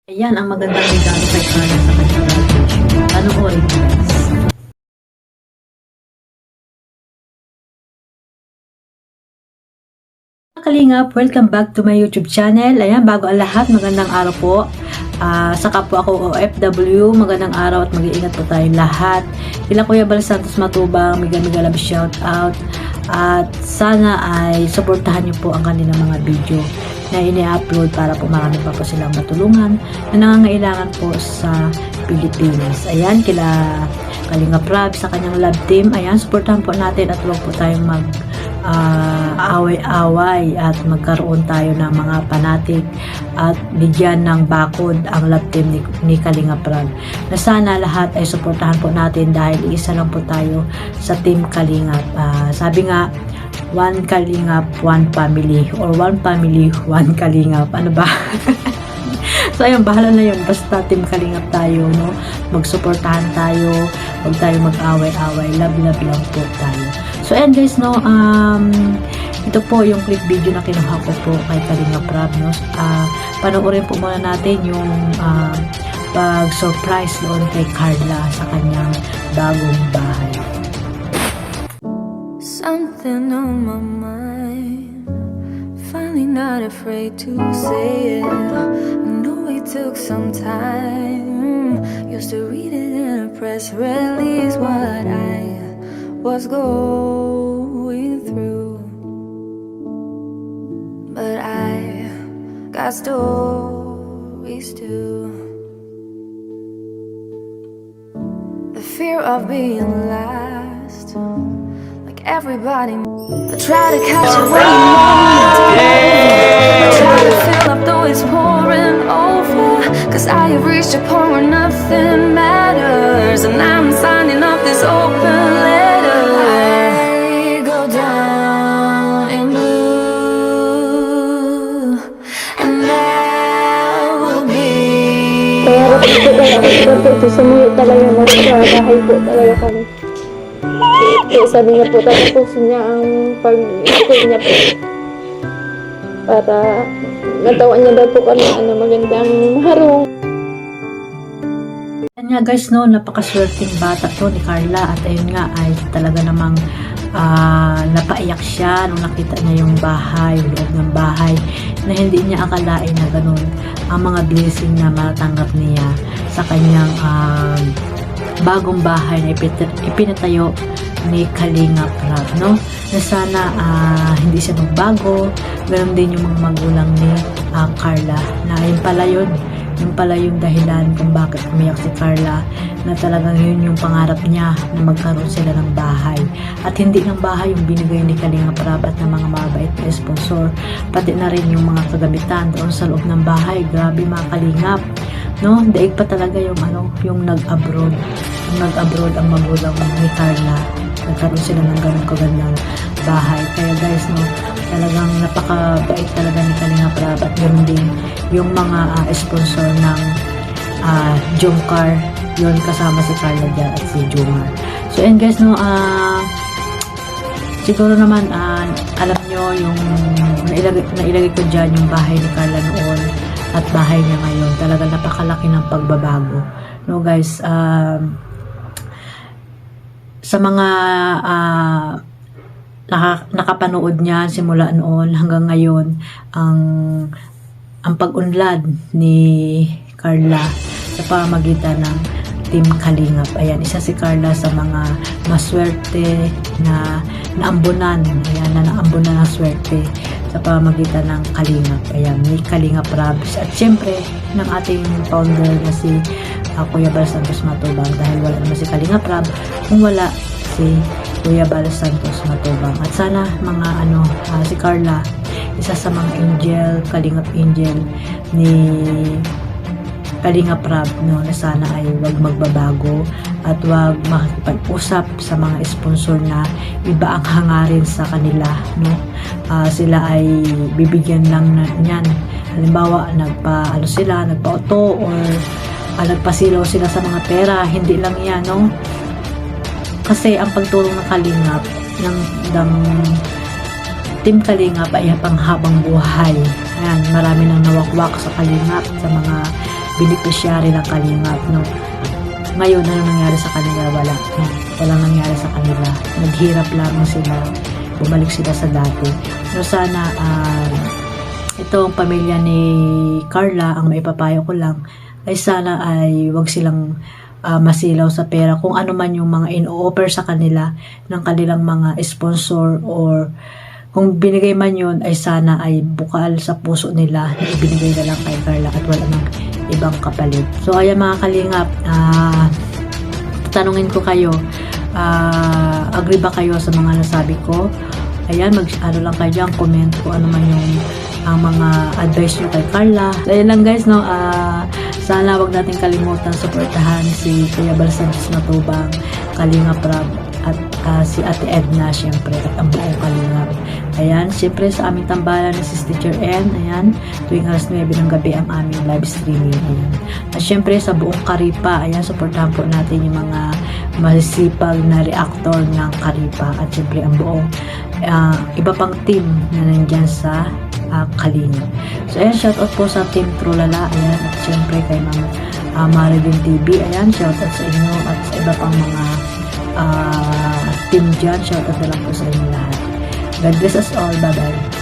Ayan ang magandang regalo kay Carla sa kanyang graduation. Panoorin mo guys. Kalingap, welcome back to my YouTube channel. Ayan, bago ang lahat, magandang araw po. Sa kapwa ako OFW, magandang araw at mag-iingat po tayong lahat. Kila Kuya Bal Santos Matubang, miga love shout out. At sana ay suportahan niyo po ang kanilang mga video na ini-upload para po marami pa po silang matulungan na nangangailangan po sa Pilipinas. Ayan, kila Kalingap Rab sa kanyang love team. Ayan, suportahan po natin at huwag po tayong away-away at magkaroon tayo ng mga panatik at bigyan ng bakod ang love team ni Kalingap Rab. Na sana lahat ay suportahan po natin dahil isa lang po tayo sa team Kalingap. Sabi nga, one Kalingap, one family, or one family, one Kalingap. Ano ba? So ayun, bahala na yun. Basta team Kalingap tayo, no? Magsuportahan tayo, huwag tayo mag-away-away. Love lang po tayo. So ayan guys, no? Ito po yung clip video na kinuha ko po kay Kalingap Rab, no? Panoorin po muna natin yung pag-surprise doon kay Carla sa kanyang bagong bahay. Something on my mind, finally not afraid to say it. I know it took some time, used to read it in a press release what I was going through, but I got stories too. The fear of being last, everybody, I try to catch it when you want I try to fill up though it's pouring over, cause I have reached a point where nothing matters, and I'm signing up this open letter. I go down in blue, and that will be. Kaya ito sumuyo talaga na sa bahay po talaga kami. Kaya sabi niya po, tapusin niya ang pag-school niya po. Para natawan niya daw po kami magandang harong. Yan nga guys, no, napakaswerteng bata to ni Carla at ayun nga ay talaga namang napaiyak siya nung nakita niya yung bahay, yung loob ng bahay, na hindi niya akalain na ganun ang mga blessing na matanggap niya sa kanyang bagong bahay na ipinatayo ni Kalingap Rab, no? Na sana hindi siya magbago. Ganun din yung mga magulang ni Carla, na yun pala yung dahilan kung bakit umiyak si Carla, na talagang yun yung pangarap niya na magkaroon sila ng bahay. At hindi ng bahay yung binigay ni Kalingap Rab at ng mga mabait na sponsor, pati na rin yung mga kagamitan doon sa loob ng bahay. Grabe mga Kalingap, no? Daig pa talaga yung yung nag-abroad ang magulang ni Carla, nagkaroon sila ng ganun kagandang bahay. Kaya guys, no, talagang napakabait talaga ni Kalingap Rab, at ganoon din yung mga sponsor ng Jomcar, yun kasama si Carla dyan at si Jomar. So and guys, no, siguro naman alam nyo yung nailagay ko dyan yung bahay ni Carla noon at bahay niya ngayon. Talaga napakalaki ng pagbabago, no guys. Sa mga nakapanood niya simula noon hanggang ngayon, ang pag-unlad ni Carla sa pamamagitan ng Team Kalingap. Ayan, isa si Carla sa mga maswerte na naambunan. Ayan, na naambunan ng swerte sa pamamagitan ng Kalingap. Ayan, ni Kalingap Rab. At syempre, ng ating founder na si Kuya Bal Santos Matubang, dahil wala naman si Kalingap Rab kung wala si Kuya Bal Santos Matubang. At sana mga si Carla, isa sa mga angel, Kalingap angel ni Kalingap Rab, no, na sana ay wag magbabago at wag makikipag-usap sa mga sponsor na iba ang hangarin sa kanila, no. Sila ay bibigyan lang niyan. Halimbawa, nagpa-auto or nagpasilaw sila sa mga pera. Hindi lang yan, no? Kasi ang pagtulong ng Kalingap, ng Team Kalingap ay panghabang buhay. Ayan, marami nang nawakwak sa Kalingap, sa mga beneficiary ng Kalingap, no? Ngayon, ano nangyari sa kanila? Walang nangyari sa kanila. Naghirap lamang sila. Bumalik sila sa dati. So, sana, itong pamilya ni Carla, ang maipapayo ko lang, ay sana ay wag silang masilaw sa pera. Kung ano man yung mga in-offer sa kanila ng kanilang mga sponsor, or kung binigay man yun, ay sana ay bukal sa puso nila na ibinigay na lang kay Carla at wala nang ibang kapalit. So, ayan mga Kalingap, tanungin ko kayo, agree ba kayo sa mga nasabi ko? Ayan, ano lang kayo dyan, comment kung ano man yung mga advice nyo kay Carla. So, ayan lang guys, no? Sana wag natin kalimutan suportahan si Kuya Bal Sanchez Matubang, Kalingap Rab, at si Ate Edna, syempre, at ang buong Kalingap. Ayan, syempre sa aming tambalan ni Sis Teacher N, ayan, tuwing alas 9 ng gabi ang aming live streaming. Ayan. At syempre sa buong Karipa, ayan, suportahan po natin yung mga masisipag na reactor ng Karipa, at syempre ang buong iba pang team na nandyan sa Kalingap. So ayan, shoutout po sa Team Trulala, ayan, at syempre kay Ma'am Marilyn TV, ayan, shoutout sa inyo, at sa iba pang mga team dyan, shoutout na lang po sa inyo lahat. God bless us all, bye bye.